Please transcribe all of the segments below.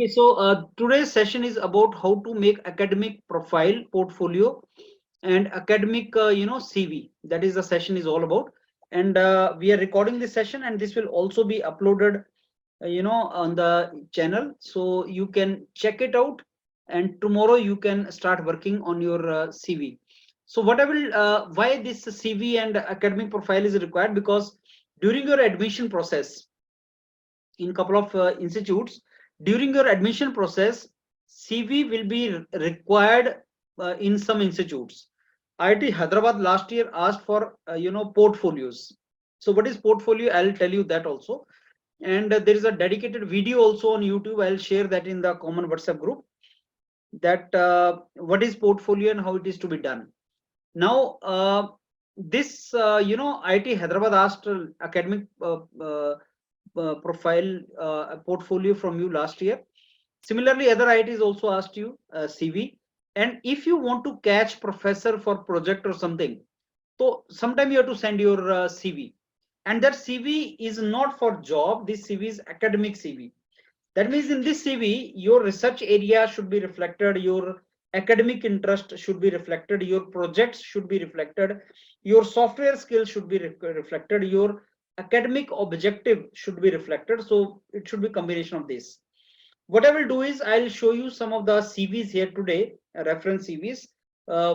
Okay, so today's session is about how to make academic profile, portfolio, and academic, CV. That is the session is all about. And we are recording this session, and this will also be uploaded, on the channel, so you can check it out. And tomorrow you can start working on your CV. So what I will, why this CV and academic profile is required, because during your admission process in couple of institutes, during your admission process, CV will be required in some institutes. IIT Hyderabad last year asked for portfolios. So what is portfolio? I'll tell you that also. And there is a dedicated video also on YouTube. I'll share that in the common WhatsApp group, that what is portfolio and how it is to be done. Now this IIT Hyderabad asked academic profile, portfolio from you last year. Similarly, other IITs also asked you CV. And if you want to catch professor for project or something, so sometime you have to send your CV. And that CV is not for job. This CV is academic CV. That means in this CV, your research area should be reflected, your academic interest should be reflected, your projects should be reflected, your software skills should be reflected, your academic objective should be reflected. So it should be combination of this. What I will do is I'll show you some of the CVs here today, reference CVs,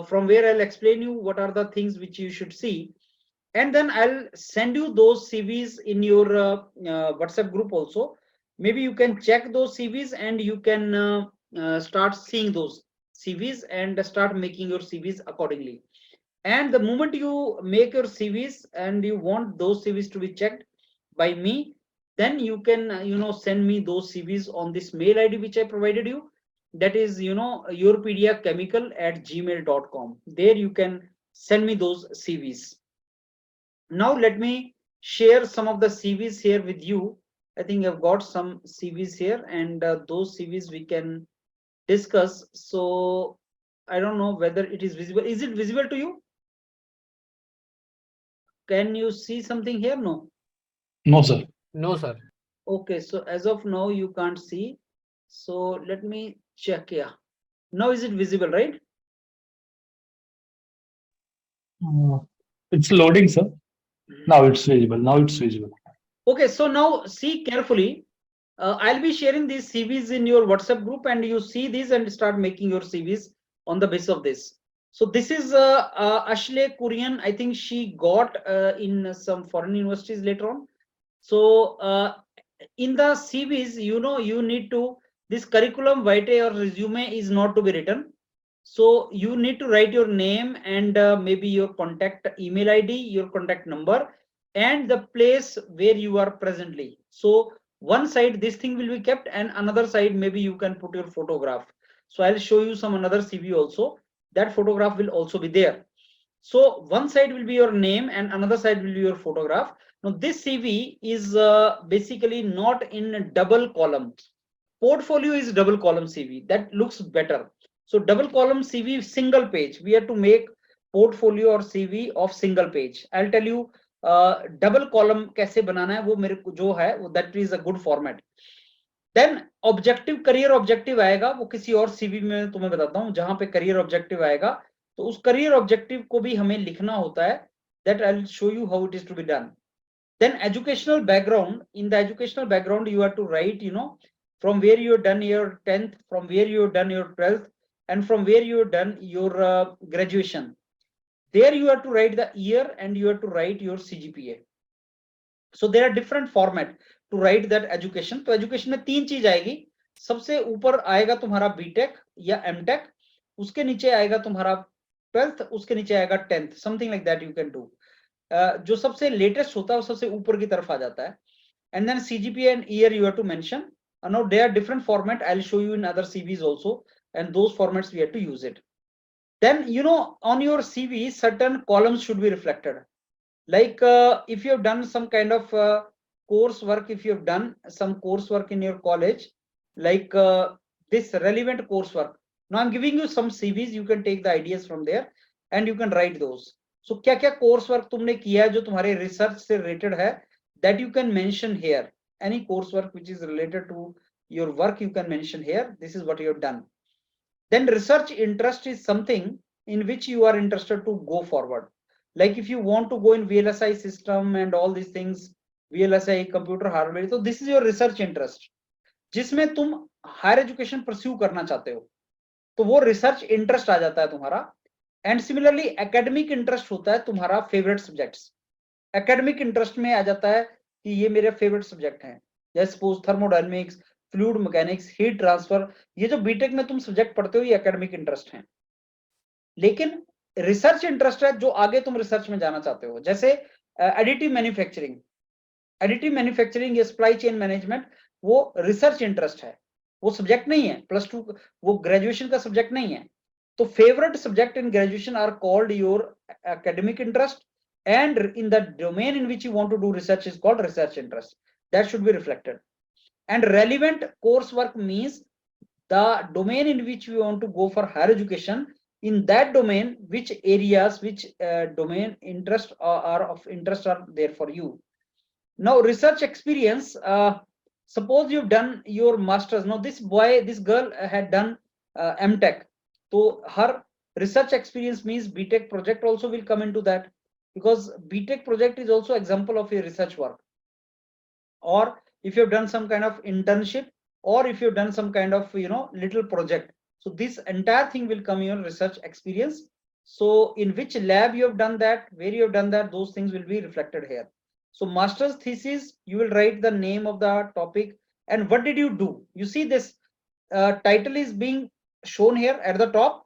from where I'll explain you what are the things which you should see. And then I'll send you those CVs in your WhatsApp group also. Maybe you can check those CVs and you can start seeing those CVs and start making your CVs accordingly. And the moment you make your CVs and you want those CVs to be checked by me, then you can send me those CVs on this mail ID which I provided you. That is yourpediachemical@gmail.com. There you can send me those CVs. Now let me share some of the CVs here with you. I think I've got some CVs here, and those CVs we can discuss. So I don't know whether it is visible. Is it visible to you? Can you see something here? No. No, sir. No, sir. Okay, so as of now you can't see. So let me check. Yeah. Now is it visible, right? It's loading, sir. Now it's visible. Now it's visible. Okay, so now see carefully. I'll be sharing these CVs in your WhatsApp group, and you see these and start making your CVs on the basis of this. So this is Ashley Korean. I think she got in some foreign universities later on. So in the CVs, you need to, this curriculum vitae or resume is not to be written. So you need to write your name and maybe your contact email ID, your contact number, and the place where you are presently. So one side this thing will be kept, and another side maybe you can put your photograph. So I'll show you some another CV also. That photograph will also be there. So one side will be your name and another side will be your photograph. Now this CV is basically not in double column. Portfolio is double column CV. That looks better. So double column CV, single page. We have to make portfolio or CV of single page. I'll tell you double column कैसे बनाना है, वो मेरे को जो है वो that is a good format. Then objective, career objective आएगा, वो किसी और सीवी में तुम्हें बताता हूँ जहां पे करियर ऑब्जेक्टिव आएगा. तो उस करियर ऑब्जेक्टिव को भी हमें लिखना होता है. That I'll show you how it is to be done. Then educational background. In the educational background you have to write from where you have done your 10th, from where you have done your 12th, and from where you have done your graduation. There you have to write the year and you have to write your CGPA. So there are different format to write that education. तो education में तीन चीज आएगी. सबसे ऊपर आएगा तुम्हारा BTech या एमटेक, उसके नीचे आएगा तुम्हारा 12th, उसके नीचे आएगा 10th, something like that you can do. जो सबसे लेटेस्ट होता है वो सबसे ऊपर की तरफ आ जाता है. And then CGPA and year you have to mention. Now they are different format. I'll show you in other CVs also, and those formats we have to use it. Then on your CV certain columns should be reflected. Like if you have done some kind of coursework, if you have done some coursework in your college, like this relevant coursework. Now I'm giving you some CVs. You can take the ideas from there and you can write those. So क्या क्या coursework तुमने किया है जो तुम्हारे research से related है, that you can mention here. Any coursework which is related to your work you can mention here. This is what you have done. Then research interest is something in which you are interested to go forward. Like if you want to go in VLSI system and all these things, VLSI computer hardware, so this is your research interest, जिसमें तुम higher education pursue करना चाहते हो, तो वो research interest आ जाता है तुम्हारा. एंड सिमिलरली एकेडमिक इंटरेस्ट होता है तुम्हारा फेवरेट सब्जेक्ट्स. एकेडमिक इंटरेस्ट में आ जाता है कि ये मेरे फेवरेट सब्जेक्ट हैं, जैसे suppose thermodynamics, fluid mechanics, heat transfer, ये जो बीटेक में तुम सब्जेक्ट पढ़ते हो ये एकेडमिक इंटरेस्ट हैं. लेकिन रिसर्च इंटरेस्ट है जो आगे तुम रिसर्च में जाना चाहते हो, जैसे एडिटिव मैन्युफैक्चरिंग, एडिटिव मैन्युफैक्चरिंग या सप्लाई चेन मैनेजमेंट, वो रिसर्च इंटरेस्ट है, वो सब्जेक्ट नहीं है. प्लस टू वो ग्रेजुएशन का सब्जेक्ट नहीं है. तो favourite subject in graduation are called your academic interest, and in the domain in which you want to do research is called research interest. That should be reflected. And relevant coursework means the domain in which we want to go for higher education, in that domain which areas, which domain interest are of interest are there for you. Now research experience, suppose you've done your masters. Now this girl had done MTech, so her research experience means BTech project also will come into that, because BTech project is also example of a research work. Or if you've done some kind of internship, or if you've done some kind of little project, so this entire thing will come your research experience. So in which lab you have done that, where you have done that, those things will be reflected here. So master's thesis, you will write the name of the topic and what did you do. You see this title is being shown here at the top,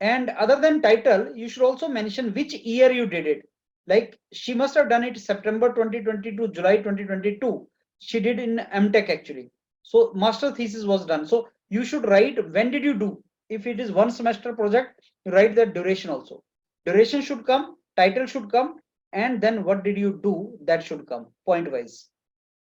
and other than title you should also mention which year you did it. Like she must have done it September 2020 to July 2022. She did in MTech actually. So master thesis was done. So you should write when did you do. If it is one semester project, you write the duration also. Duration should come, title should come, and then what did you do, that should come point wise.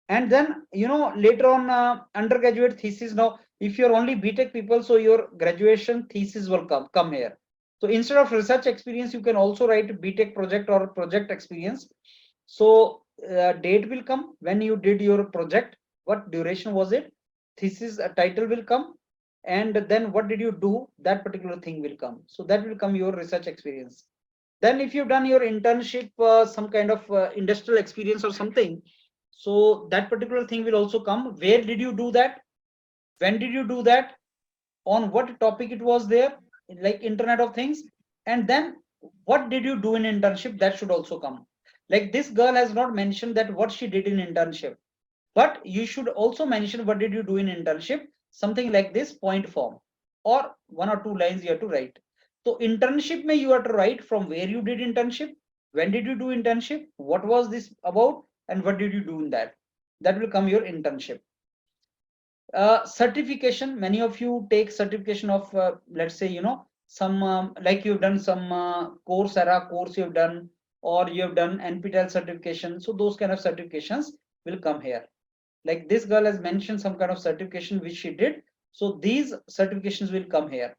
And then later on undergraduate thesis. Now if you're only BTech people, so your graduation thesis will come here. So instead of research experience, you can also write BTech project or project experience. So date will come when you did your project, what duration was it, thesis title will come, and then what did you do, that particular thing will come. So that will come your research experience. Then if you've done your internship, some kind of industrial experience or something, so that particular thing will also come. Where did you do that, when did you do that, on what topic it was there, like Internet of Things, and then what did you do in internship, that should also come. Like this girl has not mentioned that what she did in internship, but you should also mention what did you do in internship, something like this point form, or 1 or 2 lines you have to write. So internship may you have to write from where you did internship, when did you do internship, what was this about, and what did you do in that. That will come your internship. Certification, many of you take certification of let's say some like you've done some Coursera course you've done, or you have done NPTEL certification. So those kind of certifications will come here. Like this girl has mentioned some kind of certification which she did, so these certifications will come here.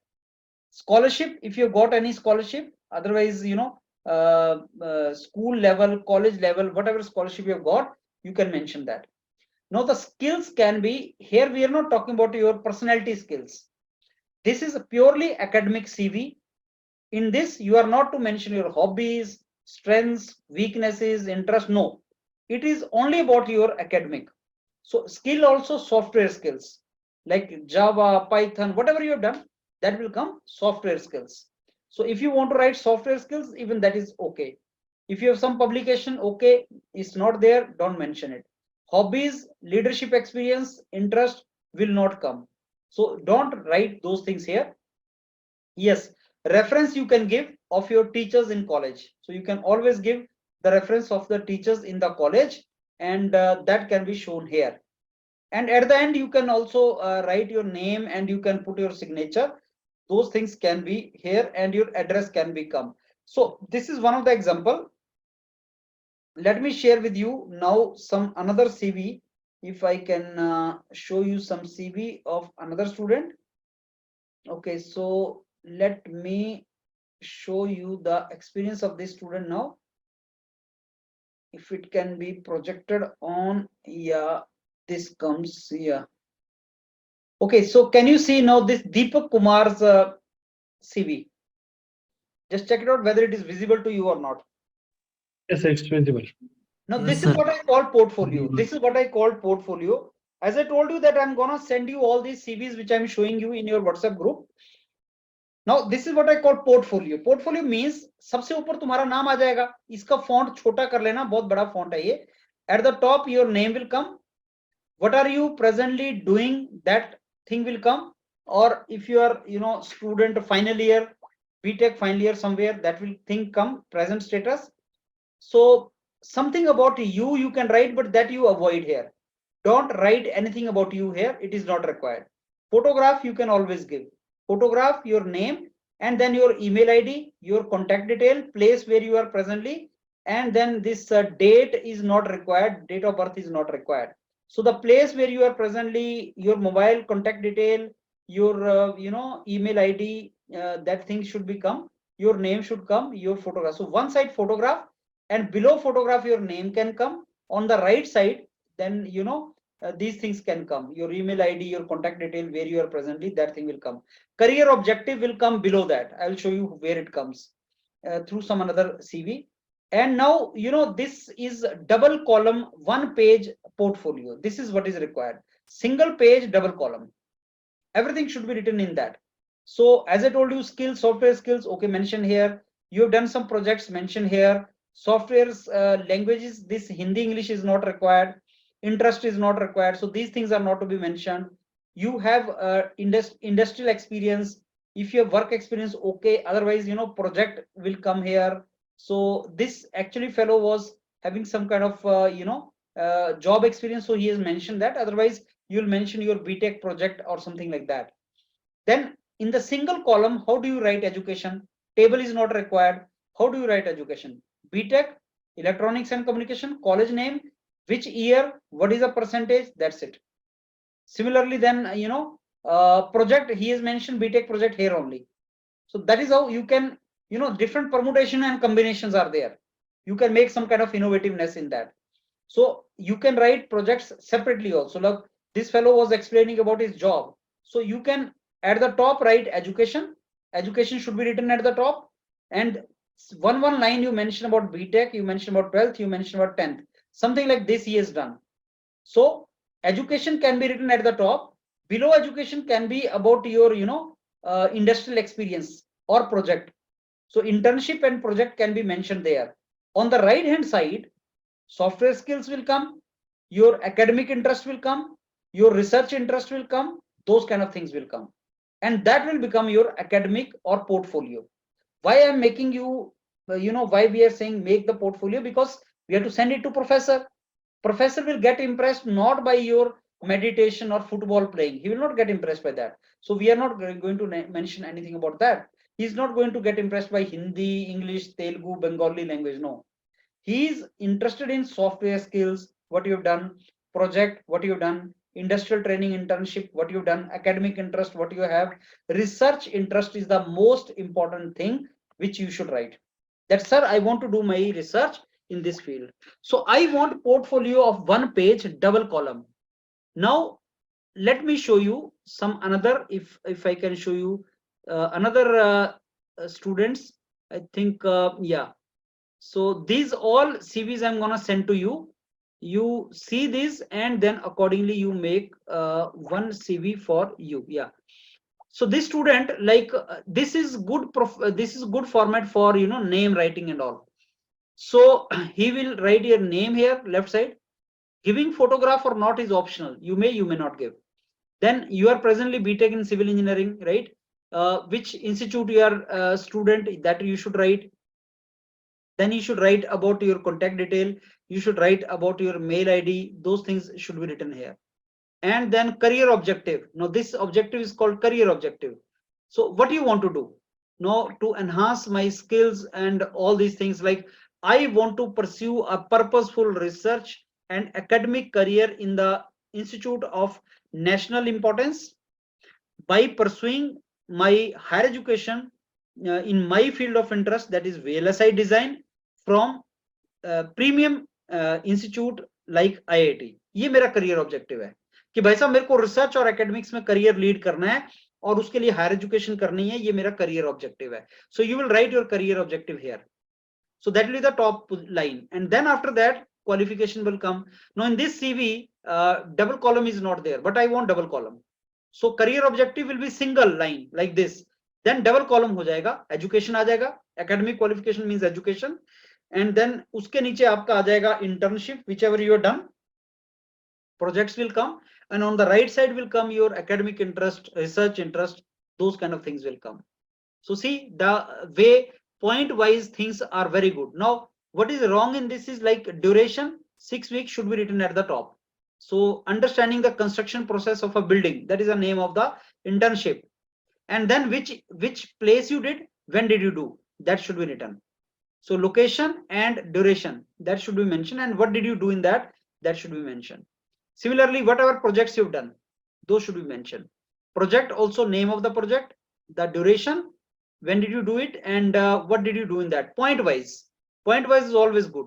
Scholarship, if you got any scholarship, otherwise school level, college level, whatever scholarship you have got, you can mention that. Now the skills can be, here we are not talking about your personality skills. This is a purely academic CV. In this you are not to mention your hobbies, strengths, weaknesses, interest. No, it is only about your academic. So skill also software skills like Java, Python, whatever you have done, that will come software skills. So if you want to write software skills, even that is okay. If you have some publication, okay, it's not there, don't mention it. Hobbies, leadership experience, interest will not come. So don't write those things here. Yes, reference you can give of your teachers in college. So you can always give the reference of the teachers in the college, and that can be shown here. And at the end you can also write your name and you can put your signature. Those things can be here, and your address can become. So this is one of the example. Let me share with you now some another CV. If I can show you some CV of another student. Okay, so let me show you the experience of this student now. If it can be projected on, yeah, this comes here. Okay, so can you see now this Deepak Kumar's CV? Just check it out whether it is visible to you or not. Yes, it's visible. Now, Yes, this sir. is what I call portfolio. This is what I call portfolio. As I told you that I'm gonna send you all these CVs which I'm showing you in your WhatsApp group. Now, this is what I call portfolio. Portfolio means सबसे ऊपर तुम्हारा नाम आ जाएगा. इसका font छोटा कर लेना, बहुत बड़ा font है ये. At the top, your name will come. What are you presently doing? That thing will come. Or if you are, student final year, BTech final year somewhere, that will thing come. Present status. So something about you can write, but that you avoid here. Don't write anything about you here. It is not required. Photograph you can always give. Photograph, your name, and then your email ID, your contact detail, place where you are presently, and then this date is not required. Date of birth is not required. So the place where you are presently, your mobile contact detail, your email ID, that thing should become. Your name should come. Your photograph. So one side photograph, and below photograph your name can come. On the right side, then these things can come. Your email ID, your contact detail, where you are presently, that thing will come. Career objective will come below that. I will show you where it comes through some another CV. And now this is double column, one page portfolio. This is what is required. Single page, double column. Everything should be written in that. So as I told you, skills, software skills, okay, mentioned here. You have done some projects, mentioned here. Software's languages, this Hindi, English is not required. Interest is not required. So these things are not to be mentioned. You have industrial experience. If you have work experience, okay. Otherwise, project will come here. So this actually fellow was having some kind of job experience. So he has mentioned that. Otherwise, you'll mention your BTech project or something like that. Then in the single column, how do you write education? Table is not required. How do you write education? BTech, electronics and communication, college name, which year, what is the percentage? That's it. Similarly, then project, he has mentioned BTech project here only. So that is how you can, different permutation and combinations are there. You can make some kind of innovativeness in that. So you can write projects separately also. Like this fellow was explaining about his job. So you can at the top write education. Education should be written at the top. And one line you mentioned about BTech, you mentioned about 12th, you mentioned about 10th. Something like this he has done. So education can be written at the top. Below education can be about your, industrial experience or project. So internship and project can be mentioned there. On the right hand side, software skills will come, your academic interest will come, your research interest will come, those kind of things will come. And that will become your academic or portfolio. Why I'm making you, why we are saying make the portfolio? Because we have to send it to professor. Professor will get impressed not by your meditation or football playing. He will not get impressed by that. So we are not going to mention anything about that. He's not going to get impressed by Hindi, English, Telugu, Bengali language. No. He is interested in software skills, what you've done, project, what you've done, industrial training, internship, what you've done, academic interest, what you have, research interest is the most important thing which you should write. That, sir, I want to do my research in this field. So I want portfolio of one page, double column. Now, let me show you some another, if I can show you another students, I think, yeah. So these all CVs I'm gonna send to you. You see this, and then accordingly you make one CV for you. Yeah. So this student, like this is good. This is good format for name writing and all. So he will write your name here, left side. Giving photograph or not is optional. You may not give. Then you are presently BTech in civil engineering, right? Which institute you are a student, that you should write. Then you should write about your contact detail. You should write about your mail ID. Those things should be written here. And then career objective. Now this objective is called career objective. So what do you want to do? Now, to enhance my skills and all these things, like I want to pursue a purposeful research and academic career in the institute of national importance by pursuing my higher education in my field of interest, that is VLSI design, from premium institute like IIT. ये मेरा career objective है कि भाई साहब मेरे को research और academics में करियर लीड करना है और उसके लिए हायर एजुकेशन करनी है, ये मेरा करियर ऑब्जेक्टिव है. So you will write your career objective here. So that will be the top line, and then after that qualification will come. Now in this CV, double column is not there, but I want double column. So career objective will be single line like this. Then double column हो जाएगा, education आ जाएगा, academic qualification means education, and then उसके नीचे आपका आ जाएगा internship, whichever you have done. Projects will come, and on the right side will come your academic interest, research interest, those kind of things will come. So see the way point wise things are very good. Now what is wrong in this is like duration, 6 weeks should be written at the top. So understanding the construction process of a building, that is the name of the internship, and then which place you did, when did you do, that should be written. So location and duration, that should be mentioned, and what did you do in that, that should be mentioned. Similarly, whatever projects you've done, those should be mentioned. Project also, name of the project, the duration, when did you do it, and what did you do in that. Point wise is always good.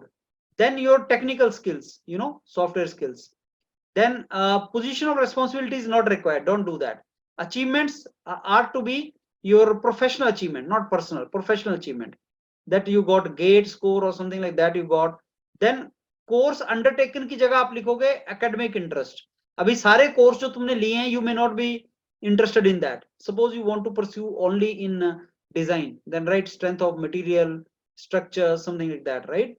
Then your technical skills, you know, software skills. Then position of responsibility is not required, don't do that. Achievements are to be your professional achievement, not personal, professional achievement, that you got GATE score or something like that you got. Then course undertaken की जगह आप लिखोगे academic interest. अभी सारे course जो तुमने लिए हैं, you may not be interested in that. Suppose you want to pursue only in design, then write strength of material, structure, something like that, right?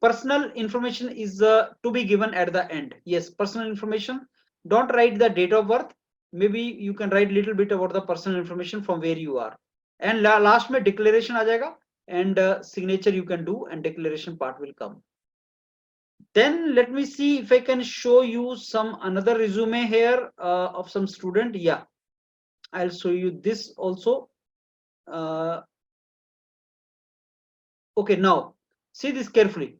Personal information is to be given at the end. Yes, personal information. Don't write the date of birth. Maybe you can write little bit about the personal information from where you are. And last में declaration आ जाएगा, and signature you can do, and declaration part will come. Then let me see if I can show you some another resume here of some student. Yeah, I'll show you this also. Okay, now see this carefully.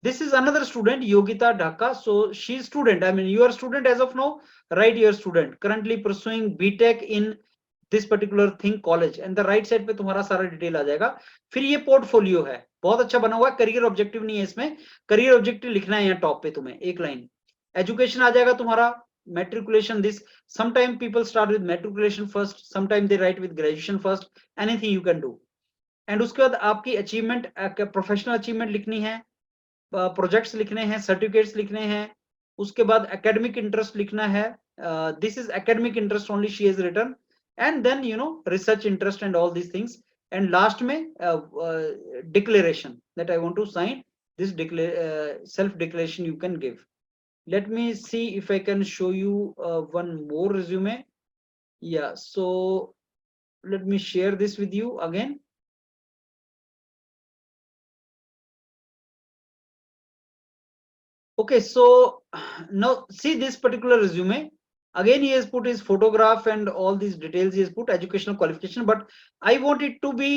This is another student, Yogita Dhaka. So she's student, I mean you are student as of now, right? You are student currently pursuing BTech in this particular thing college, and the right side पे तुम्हारा सारा detail आ जाएगा. फिर ये portfolio है, बहुत अच्छा बना हुआ है. करियर ऑब्जेक्टिव नहीं है इसमें, करियर ऑब्जेक्टिव लिखना है यहाँ टॉप पे तुम्हें एक लाइन. एजुकेशन आ जाएगा तुम्हारा, matriculation this, sometime people start with matriculation first, sometime they write with graduation first, anything you can do. And उसके बाद आपकी अचीवमेंट, प्रोफेशनल अचीवमेंट लिखनी है, प्रोजेक्ट्स लिखने हैं, सर्टिफिकेट्स लिखने हैं. उसके बाद एकेडमिक इंटरेस्ट लिखना है. This is academic interest only she has written, and then you know research interest and all these things. And last में declaration that I want to sign, this self declaration you can give. Let me see if I can show you one more resume. Yeah, so let me share this with you again. Okay, so now see this particular resume. Again, he has put his photograph and all these details. He has put educational qualification, but I want it to be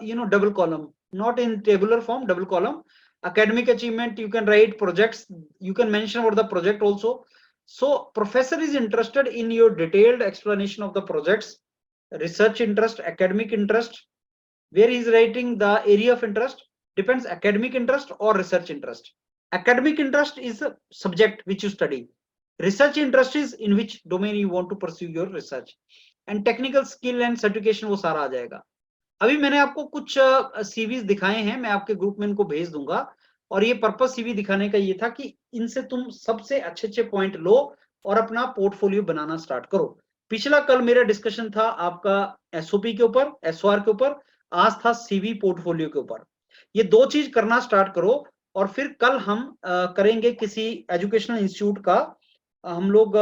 you know, double column, not in tabular form, double column. Academic achievement, you can write projects, you can mention about the project also. So professor is interested in your detailed explanation of the projects, research interest, academic interest. Where he is writing the area of interest depends, academic interest or research interest. Academic interest is a subject which you study. Research interest is in which domain you want to pursue your research. And technical skill and certification वो सारा आ जाएगा. अभी मैंने आपको कुछ CVs दिखाए हैं, मैं आपके ग्रुप में इनको भेज दूंगा. और ये पर्पस सीवी दिखाने का ये था कि इनसे तुम सबसे अच्छे अच्छे पॉइंट लो और अपना पोर्टफोलियो बनाना स्टार्ट करो. पिछला कल मेरा डिस्कशन था आपका एसओपी के ऊपर, एसओआर के ऊपर, आज था सीवी पोर्टफोलियो के ऊपर. ये दो चीज करना स्टार्ट करो, और फिर कल हम करेंगे किसी एजुकेशनल इंस्टीट्यूट का, हम लोग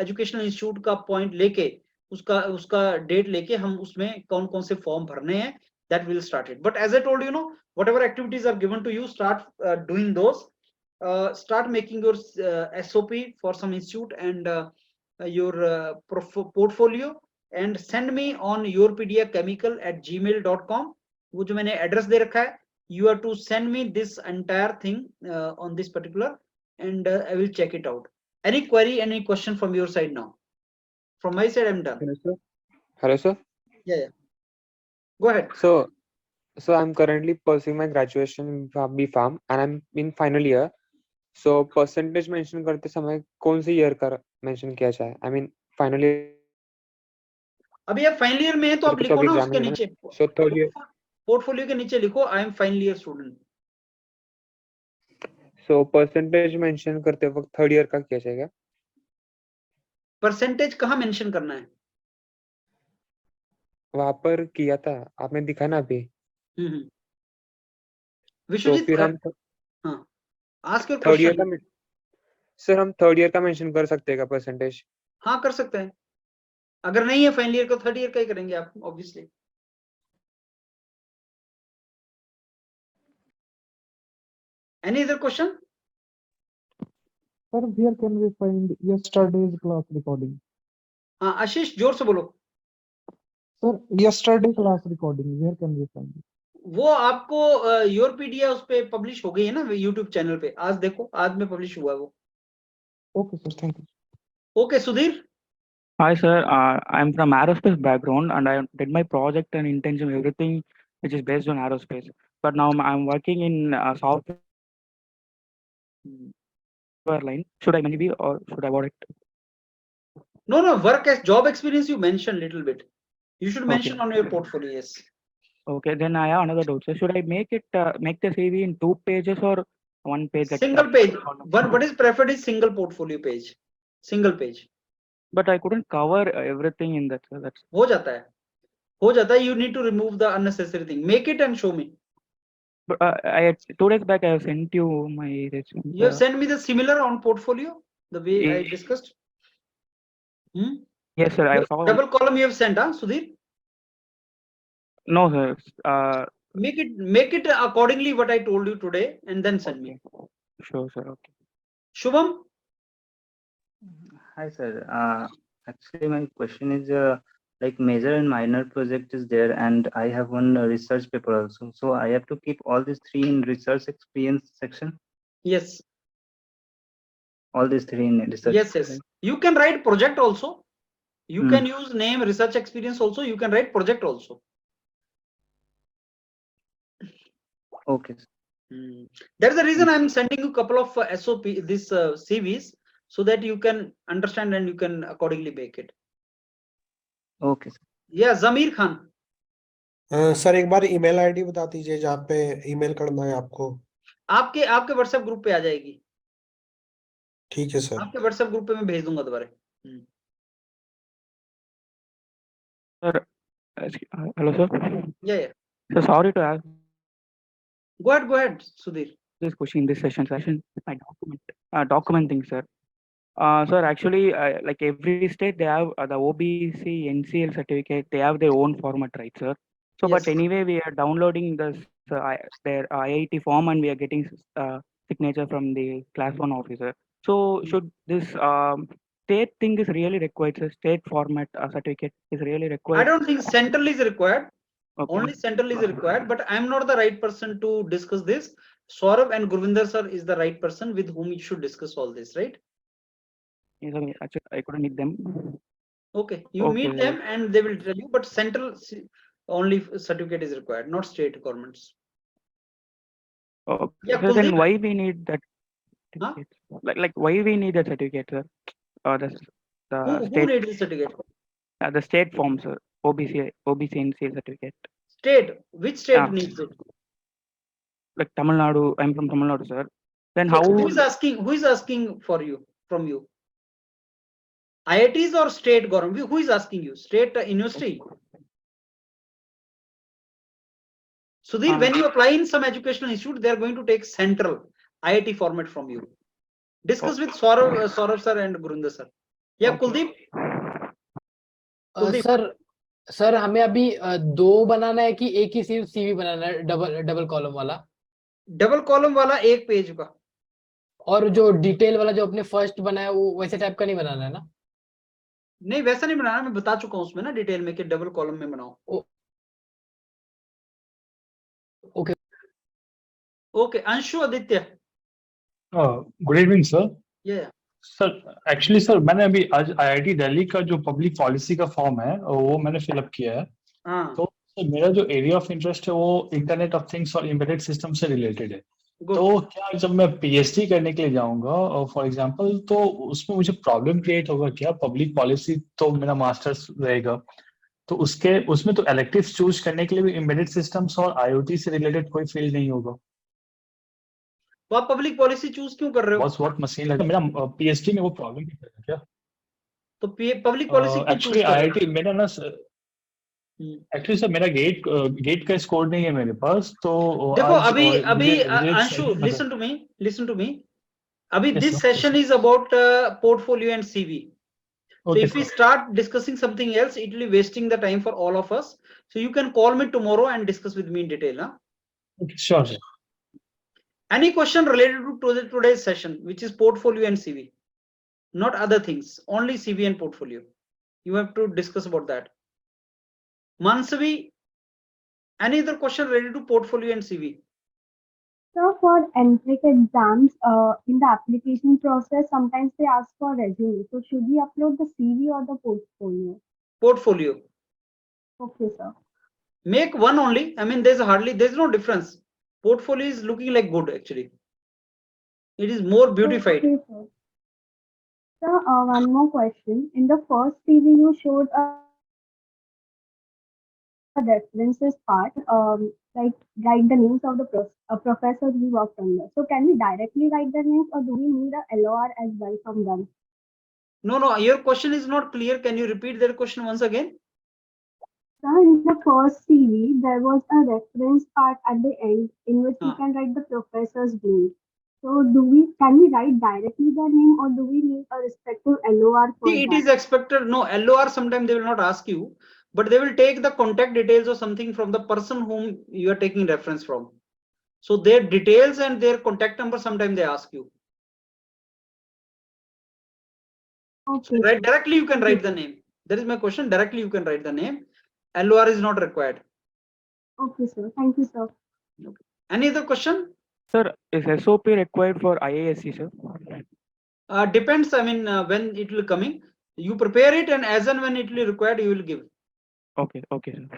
एजुकेशनल इंस्टीट्यूट का पॉइंट लेके, उसका डेट लेके हम उसमें कौन कौन से फॉर्म भरने हैं, that will start it. But as I told you, whatever activities are given to you, start doing those. Start making your SOP for some institute and your portfolio, and send me on yourpediachemical@gmail.com. वो जो मैंने address दे रखा है, you have to send me this entire thing on this particular, and I will check it out. Any query, any question from your side now? From my side, I'm done. Hello, sir. Hello, sir. Yeah. Go ahead. So I'm currently pursuing my graduation in B Farm, and I'm in final year. So percentage mention करते समय कौन सी year का mention किया जाए? I mean final year अभी आप final year में है तो आप तो लिखो अभी ना एग्जाम उसके है ना, नीचे, सो थर्ड ईयर। पोर्टफोलियो के नीचे लिखो I am final year student. So percentage mention करते वक्त थर्ड ईयर का किया जाएगा? परसेंटेज कहाँ मेंशन करना है? वहां पर किया था आपने, दिखा ना अभी। हम्म। तो विश्वजीत, फिर हम हाँ, ask your third year question. का सर हम थर्ड ईयर का मेंशन कर सकते हैं क्या परसेंटेज? हाँ कर सकते हैं, अगर नहीं है फाइनल ईयर का, थर्ड ईयर का ही करेंगे आप obviously. Any other question? Sir, where can we find yesterday's class recording? हाँ आशीष जोर से बोलो। Sir, yesterday class recording, where can we find it? वो आपको YourPedia उस पे पब्लिश हो गई है ना यूट्यूब चैनल पे, आज देखो, आज में पब्लिश हुआ है वो। Okay, sir, thank you. Okay Sudhir. Hi sir, I'm from aerospace background and I did my project and internship everything which is based on aerospace. But now I'm working in software line. Should I maybe or should I avoid it? No, work as job experience you mentioned little bit. You should mention Okay. on your portfolio, yes. Okay, then I have another doubt. So should I make it make the CV in 2 pages or 1 page? Single page. What is preferred is single portfolio page. Single page. But I couldn't cover everything in that. So that's हो जाता है, हो जाता है. You need to remove the unnecessary thing. Make it and show me. but I 2 days back I have sent you my resume. You have sent me the similar on portfolio, the way I discussed. Yes sir, I saw Double column you have sent, huh, Sudhir? No sir. Make it accordingly what I told you today and then send me. Sure sir. Okay. Shubham? Hi sir. Actually, my question is like major and minor project is there, and I have one research paper also. So I have to keep all these 3 in research experience section. Yes. All these 3 in research. Yes. You can write project also. You can use name, research experience also. You can write project also. Okay. That's the reason I'm sending you a couple of SOP, this CVs, so that you can understand and you can accordingly make it. Okay. Yeah, Zamir Khan. Sir एक बार email ID बता दीजिए जहाँ पे email करना है आपको। आपके WhatsApp group पे आ जाएगी। ठीक है सर। आपके व्हाट्सएप ग्रुप पे मैं भेज दूंगा दोबारा। Sir, hello sir. Yeah. So sorry to ask Go ahead, Sudhir. this question in this session. My documenting, sir. Sir, actually, like every state, they have the OBC NCL certificate. They have their own format, right, sir? So, Yes. but anyway, we are downloading this their IIT form and we are getting signature from the class 1 officer. So, should this state thing is really required? Sir? State format certificate is really required. I don't think central is required. Okay. Only central is required, but I'm not the right person to discuss this. Saurav and Gurvinder sir is the right person with whom you should discuss all this, right? Yes, sir, actually, I couldn't meet them. Okay, you meet them and they will tell you, but central only certificate is required, not state governments. Okay. Yeah, So then Kuldeep? why we need that certificate? Like why we need that certificate, sir? Who State needs the certificate? the state form, sir. OBC NCL certificate. State? Which state needs it? Like Tamil Nadu, I'm from Tamil Nadu, sir. Then So how? who is asking for you, from you? IITs or state government? Who is asking you? State university? Sudhir, when you apply in some educational institute, they are going to take central IIT format from you. Discuss with Saurav sir and Gurinder sir. Yeah, Kuldeep? Sir हमें अभी 2 बनाना है कि एक ही सिर्फ CV बनाना है, double column वाला? Double column वाला 1 page का। और जो डिटेल वाला जो अपने फर्स्ट बनाया वो वैसे टाइप का नहीं बनाना है ना? नहीं वैसा नहीं बनाना, मैं बता चुका हूं उसमें ना डिटेल में कि डबल कॉलम में बनाओ। Okay, Anshu Aditya. Good evening sir. Sir actually sir मैंने अभी आज आईआईटी दिल्ली का जो पब्लिक पॉलिसी का फॉर्म है वो मैंने फिलअप किया है। तो सर मेरा जो एरिया ऑफ इंटरेस्ट है वो इंटरनेट ऑफ थिंग्स और एम्बेडेड सिस्टम से रिलेटेड है। Good. तो क्या जब मैं पीएचडी करने के लिए जाऊंगा फॉर एग्जांपल, तो उसमें मुझे प्रॉब्लम क्रिएट होगा क्या? पब्लिक पॉलिसी तो मेरा मास्टर्स रहेगा, तो उसमें तो इलेक्टिव्स चूज करने के लिए भी एम्बेडेड सिस्टम्स और आईओटी से रिलेटेड कोई फील्ड नहीं होगा। तो आप पब्लिक पॉलिसी चूज क्यों कर रहे हो? बस व्हाट मशीन लर्निंग मेरा पीएचडी में वो प्रॉब्लम नहीं करेगा क्या? तो पब्लिक पॉलिसी क्यों एक्चुअली चूज कर रहे हो? आईआईटी मेरा ना एक्चुअली सर मेरा गेट का स्कोर नहीं है मेरे पास, तो देखो आज अभी मुझे अंशु, लिसन टू मी अभी Yes, this sir. session is about portfolio and CV. So Okay, if we sir. start discussing something else, it will be wasting the time for all of us. So you can call me tomorrow and discuss with me in detail. Huh? Okay, sure, sir. Any question related to today's session, which is portfolio and CV, not other things, only CV and portfolio. You have to discuss about that. Mansavi, any other question related to portfolio and CV? So for NTRIC exams, in the application process, sometimes they ask for resume. So should we upload the CV or the portfolio? Portfolio. Okay, sir. Make one only. I mean, there's no difference. Portfolio is looking like good actually. It is more beautified. Okay, sir. Sir, one more question. In the first CV, you showed a references part, like write the names of the professors we worked under. So can we directly write their names or do we need a LOR as well from them? No, your question is not clear. Can you repeat that question once again? Sir, in the first CV, there was a reference part at the end in which we can write the professor's name. So can we write directly their name or do we need a respective LOR for See, it that? is expected. No, LOR sometimes they will not ask you, but they will take the contact details or something from the person whom you are taking reference from. So their details and their contact number sometimes they ask you. Okay. So right, directly you can write the name. That is my question. Directly you can write the name. LOR is not required. Okay, sir. Thank you, sir. Okay. Any other question? Sir, is SOP required for IISc, sir? Depends. I mean, when it will coming, you prepare it, and as and when it will be required, you will give. Okay, sir.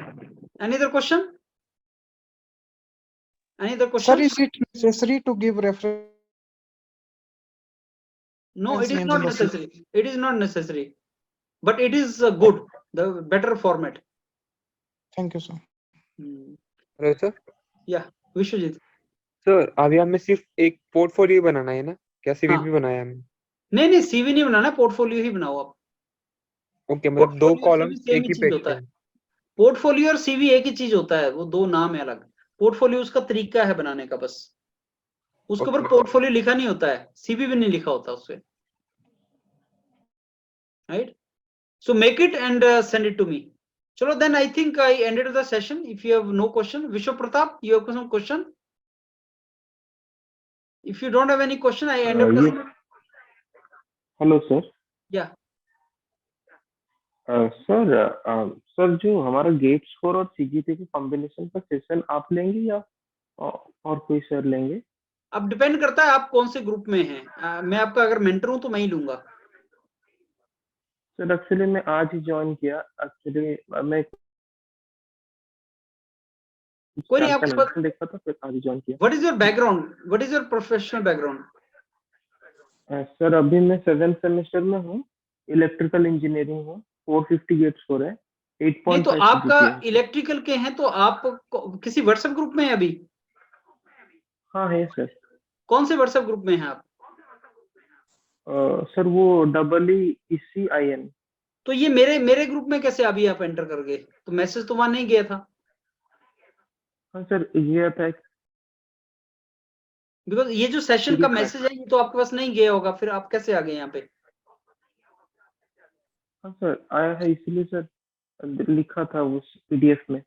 Any other question? Any other question? Sir, is it necessary to give reference? No, it is names not in the necessary. It is not necessary, but it is good. The better format. Thank you, sir. Hello sir. Yeah, Vishwajeet. Sir अभी हमें सिर्फ एक portfolio बनाना है ना, क्या CV भी बनाया हमें? नहीं, सीवी नहीं बनाना, पोर्टफोलियो ही बनाओ आप। ओके, मतलब दो कॉलम एक ही पेज पे। पोर्टफोलियो और सीवी एक ही चीज होता है, वो दो नाम है अलग। पोर्टफोलियो उसका तरीका है बनाने का, बस उसके ऊपर पोर्टफोलियो लिखा नहीं होता है, सीवी भी नहीं लिखा होता उससे, right? So make it and send it to me. Chalo, then I think I ended the session. If you have no question, Vishwa Pratap, you have some question? If you don't have any question, I end up the session. Hello sir. Yeah. Sir जो हमारा gate score और CGP के combination का session आप लेंगे या और कोई सर लेंगे? अब डिपेंड करता है आप कौन से ग्रुप में हैं। मैं आपका अगर मेंटर हूं तो मैं ही लूंगा। सर एक्चुअली मैं आज ही ज्वाइन किया। एक्चुअली मैं कोई नहीं, आपको देखा था, फिर आज ही ज्वाइन किया। What is your background, what is your professional background? Sir अभी मैं 7th सेमेस्टर में हूँ, इलेक्ट्रिकल इंजीनियरिंग हूँ, 450 गेट स्कोर है, 8.5। नहीं तो आपका इलेक्ट्रिकल के हैं तो आप किसी व्हाट्सएप ग्रुप में है अभी? हाँ है सर। कौन से व्हाट्सएप ग्रुप में हैं आप? सर वो IISc। तो ये मेरे ग्रुप में कैसे अभी आप एंटर कर गए? तो मैसेज तो वहां नहीं गया था। हाँ सर गया था, बिकॉज ये जो सेशन का मैसेज है ये तो आपके पास नहीं गया होगा, फिर आप कैसे आ गए यहाँ पे? हाँ सर आया है, इसलिए सर लिखा था उस पीडीएफ में।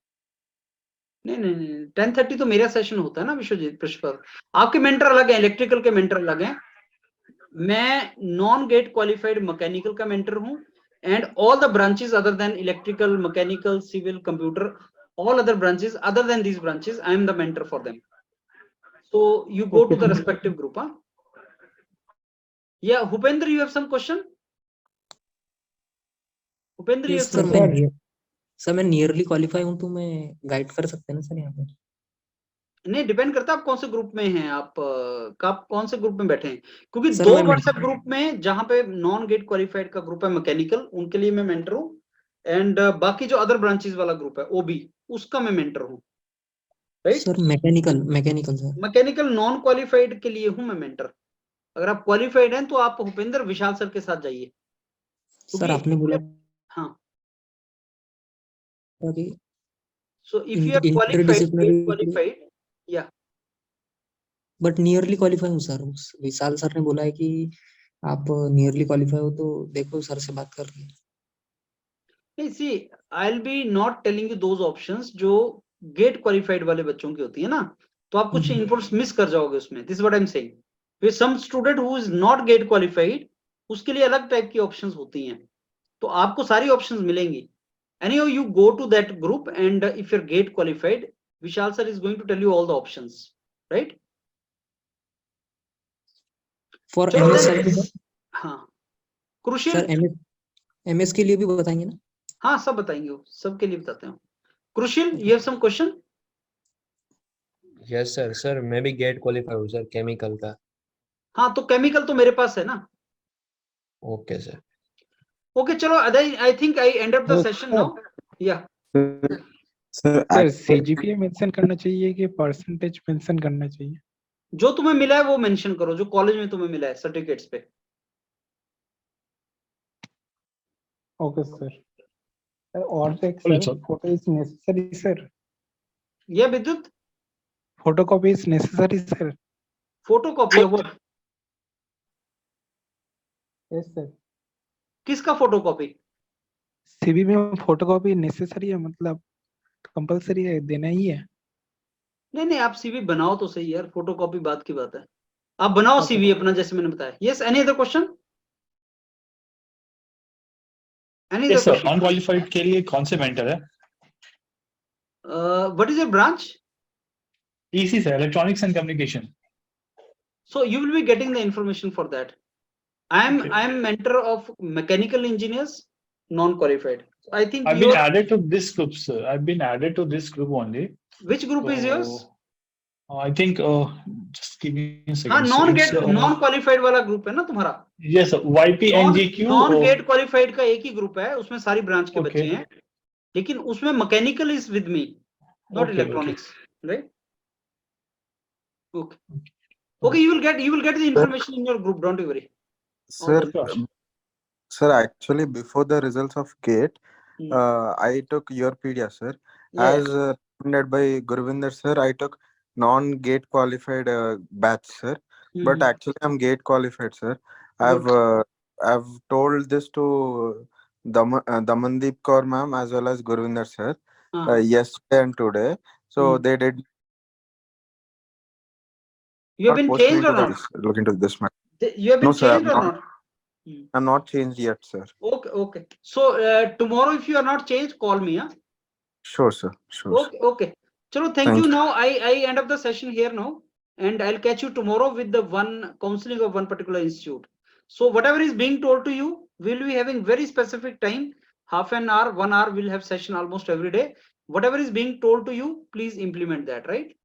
नहीं 10:30 तो मेरा सेशन होता है ना विश्वजीत पुष्पर। आपके मेंटर अलग है, इलेक्ट्रिकल के मेंटर अलग हैं। मैं नॉन गेट क्वालिफाइड मैकेनिकल का मेंटर हूँ, and all the branches other than electrical, mechanical, civil, computer, all other branches other than these branches, I am the mentor for them. So you go to the respective group. Yeah, Bhupendra, you have some question? Bhupendra, you have some question? Sir मैं nearly qualify हूँ तो मैं guide कर सकते हैं ना sir यहाँ पे? नहीं, डिपेंड करता है आप कौन से ग्रुप में हैं, आप कौन से ग्रुप में बैठे हैं, क्योंकि सर, दो मैं व्हाट्सएप ग्रुप में जहां पे नॉन गेट क्वालिफाइड का ग्रुप है मैकेनिकल, उनके लिए मैं मेंटर हूँ, एंड बाकी जो अदर ब्रांचेस वाला ग्रुप है ओबी, उसका मैं मेंटर हूँ, right. Sir mechanical sir. Mechanical non qualified के लिए हूँ मैं मेंटर। अगर आप क्वालिफाइड हैं तो आप भूपेंद्र विशाल सर के साथ जाइए, सर आपने बोला हाँ। कि So if you are qualified, interdisciplinary, yeah. But nearly qualify हूँ सर। विशाल सर ने बोला है कि आप नियरली क्वालिफाई हो, तो देखो सर से बात कर रही नहीं, see, I'll be not telling you those options जो गेट क्वालिफाइड वाले बच्चों की होती है ना, तो आप कुछ इनपुट्स मिस कर जाओगे उसमें। This what I am saying. फिर some student who is not get qualified, उसके लिए अलग टाइप की ऑप्शंस होती हैं, तो आपको सारी ऑप्शंस मिलेंगी। Anyhow, you go to that group, and if you're gate qualified, Vishal sir is going to tell you all the options, right? For चलो एमएस then, सर। हाँ, क्रुशियल सर एमएस के लिए भी बताएंगे ना? हाँ, सब बताएंगे, वो सबके लिए बताते हैं। Crucial, you have some question? Yes sir. Sir मैं भी गेट क्वालिफाई हूँ सर, केमिकल का। हाँ, तो केमिकल तो मेरे पास है ना। Okay sir. ओके, चलो I think I and up the session now. या सर सीजीपीए मेंशन करना चाहिए कि परसेंटेज मेंशन करना चाहिए? जो तुम्हें मिला है वो मेंशन करो, जो कॉलेज में तुम्हें मिला है सर्टिफिकेट्स पे। Okay sir. और एक sir, photo is necessary sir? ये विद्युत, photocopy is necessary sir? Photocopy है वो? Yes sir. किसका फोटोकॉपी? सीवी में फोटोकॉपी नेसेसरी है, मतलब कंपलसरी है, देना ही है? नहीं नहीं, आप सीवी बनाओ तो सही यार, फोटोकॉपी बात की बात है। आप बनाओ सीवी अपना, जैसे मैंने बताया। Yes, any other question? Any other question? Unqualified के लिए कौन से मेंटर है? What is your branch? EC sir, electronics and communication. So you will be getting the information for that. I am mentor of mechanical engineers, non-qualified. I think I've been added to this group, sir. I've been added to this group only. Which group is yours? I think just give me a second. हाँ, non-qualified वाला group है ना तुम्हारा? Yes sir, YPNGQ। non-gate qualified का एक ही group है, उसमें सारी ब्रांच के बच्चे हैं, लेकिन उसमें mechanical is with me, not electronics, right? Okay okay, you will get the information in your group, don't you worry. Sir, actually before the results of GATE, I took YourPedia, sir. As recommended by Gurvinder sir, I took non-GATE qualified batch, sir. But actually I'm GATE qualified, sir. I've told this to Damandeep Kaur ma'am as well as Gurvinder sir yesterday and today. So they did. You have been changed or not? Look into this matter. You have been changed or not? I'm not changed yet, sir. Okay. So tomorrow, if you are not changed, call me. Sure, sir. Sure. Okay. Chalo, thank you. Now I end up the session here now, and I'll catch you tomorrow with the one counseling of one particular institute. So whatever is being told to you, we'll be having very specific time, half an hour, 1 hour. We'll have session almost every day. Whatever is being told to you, please implement that, right?